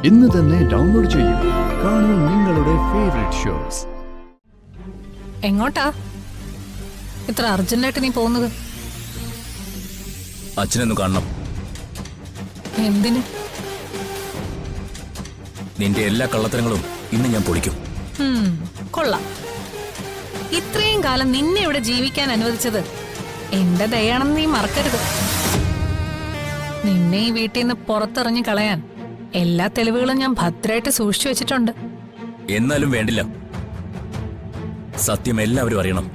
ഇന്ന് തന്നെ ഡൗൺലോഡ് ചെയ്യൂ. കാണൂ നിങ്ങളുടെ ഫേവറേറ്റ് ഷോസ്. എങ്ങോട്ടാ ഇത്ര അർജന്റായിട്ട് നീ പോകുന്നത്? അച്ഛനൊന്ന് കാണണം. എന്തിന്? നിന്റെ എല്ലാ കള്ളത്തരങ്ങളും ഇന്ന് ഞാൻ പൊളിക്കും. കൊള്ളാം. ഇത്രയും കാലം നിന്നെ ഇവിടെ ജീവിക്കാൻ അനുവദിച്ചത് എന്റെ ദയാണെന്ന് നീ മറക്കരുത്. നിന്നെ ഈ വീട്ടിൽ നിന്ന് പുറത്തിറങ്ങി കളയാൻ എല്ലാ തെളിവുകളും ഞാൻ ഭദ്രമായിട്ട് സൂക്ഷിച്ചു വെച്ചിട്ടുണ്ട്. എന്നാലും വേണ്ടില്ല, സത്യം എല്ലാവരും അറിയണം.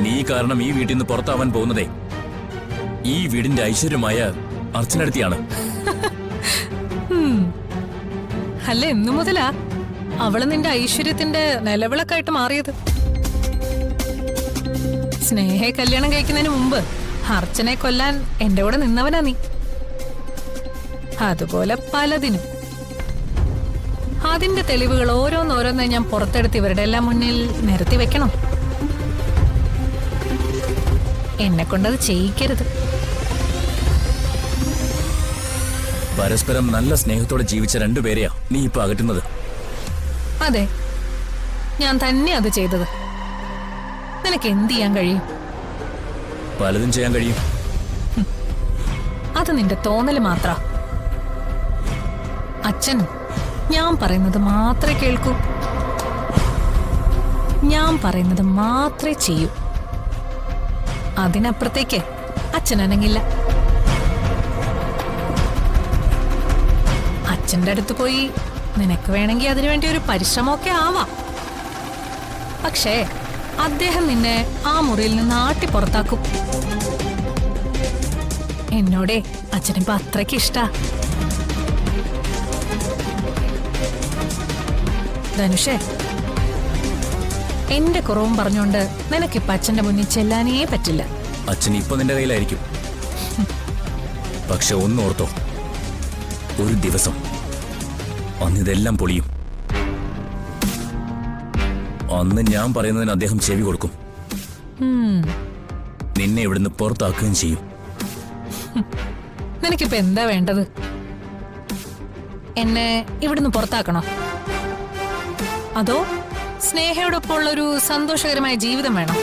നീ കാരണം ഈ വീട്ടിൽ നിന്ന് പുറത്താവാൻ പോകുന്നതേ ഈ വീടിന്റെ ഐശ്വര്യമായ അർച്ചനടുത്തിയാണ്. അല്ല, എന്നു മുതലാ അവള് നിന്റെ ഐശ്വര്യത്തിന്റെ നിലവിളക്കായിട്ട് മാറിയത്? സ്നേഹയെ കല്യാണം കഴിക്കുന്നതിന് മുമ്പ് അർച്ചനെ കൊല്ലാൻ എന്റെ കൂടെ നിന്നവനാ നീ. അതുപോലെ പലതിനും. അതിന്റെ തെളിവുകൾ ഓരോന്നോരോന്നായി ഞാൻ പുറത്തെടുത്ത് ഇവരുടെ എല്ലാം മുന്നിൽ നിരത്തി വെക്കണം. എന്നെ കൊണ്ടത് ചെയ്യിക്കരുത്. പരസ്പരം നല്ല സ്നേഹത്തോടെ ജീവിച്ച രണ്ടുപേരെയാ നീ ഇപ്പൊ അകറ്റുന്നത്. അതെ, ഞാൻ തന്നെ അത് ചെയ്തത്. നിനക്ക് എന്ത് ചെയ്യാൻ കഴിയും? പലതും ചെയ്യാൻ കഴിയും. അത് നിന്റെ തോന്നല് മാത്ര. അച്ഛൻ ഞാൻ പറയുന്നത് മാത്രമേ കേൾക്കൂ, ഞാൻ പറയുന്നത് മാത്രമേ ചെയ്യൂ. അതിനപ്പുറത്തേക്ക് അച്ഛൻ അനങ്ങില്ല. അച്ഛന്റെ അടുത്ത് പോയി നിനക്ക് വേണമെങ്കിൽ അതിനുവേണ്ടി ഒരു പരിശ്രമമൊക്കെ ആവാം. പക്ഷേ അദ്ദേഹം നിന്നെ ആ മുറിയിൽ നിന്ന് ആട്ടി പുറത്താക്കും. എന്നോടേ അച്ഛനിപ്പോ അത്രയ്ക്ക് ഇഷ്ടാ. ധനുഷേ, എന്റെ കുറവും പറഞ്ഞോണ്ട് നിനക്കിപ്പ അച്ഛന്റെ മുന്നിൽ ചെല്ലാനേ പറ്റില്ല. അച്ഛൻ ഇപ്പൊ നിന്റെ കയ്യിലായിരിക്കും. പക്ഷെ ഒന്നോർത്തോ, ഒരു ദിവസം അന്നിതെല്ലാം പൊളിയും. അന്ന് ഞാൻ പറയുന്നതിന് അദ്ദേഹം ചെവി കൊടുക്കും. നിന്നെ ഇവിടുന്ന് പുറത്താക്കുകയും ചെയ്യും. നിനക്കിപ്പോ എന്താ വേണ്ടത്? എന്നെ ഇവിടുന്ന് പുറത്താക്കണോ? അതോ സ്നേഹയോടൊപ്പം ഉള്ളൊരു സന്തോഷകരമായ ജീവിതം വേണം?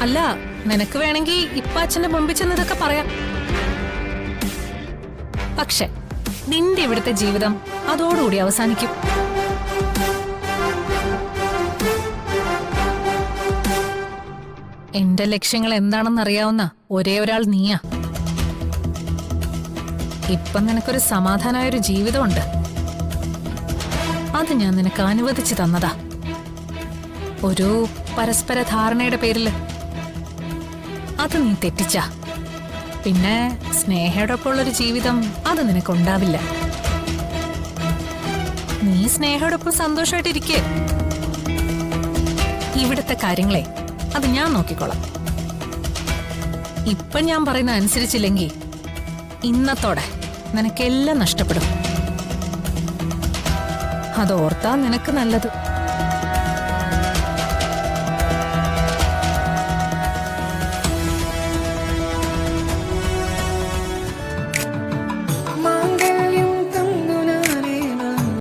അല്ല, നിനക്ക് വേണമെങ്കിൽ ഇപ്പൊ അച്ഛന്റെ മുമ്പിൽ ചെന്ന് ഇതൊക്കെ പറയാം. പക്ഷെ നിന്റെ ഇവിടുത്തെ ജീവിതം അതോടുകൂടി അവസാനിക്കും. എന്റെ ലക്ഷ്യങ്ങൾ എന്താണെന്ന് അറിയാവുന്ന ഒരേ ഒരാൾ നീയാ. ഇപ്പൊ നിനക്കൊരു സമാധാനമായൊരു ജീവിതമുണ്ട്. അത് ഞാൻ നിനക്ക് അനുവദിച്ചു തന്നതാ, ഒരു പരസ്പര ധാരണയുടെ പേരില്. അത് നീ തെറ്റിച്ച പിന്നെ സ്നേഹയോടൊപ്പം ഉള്ളൊരു ജീവിതം അത് നിനക്കുണ്ടാവില്ല. നീ സ്നേഹയോടൊപ്പം സന്തോഷമായിട്ടിരിക്കേ. ഇവിടുത്തെ കാര്യങ്ങളെ അത് ഞാൻ നോക്കിക്കോളാം. ഇപ്പൊ ഞാൻ പറയുന്ന അനുസരിച്ചില്ലെങ്കിൽ ഇന്നത്തോടെ നിനക്കെല്ലാം നഷ്ടപ്പെടും. അതോർത്താ നിനക്ക് നല്ലത്.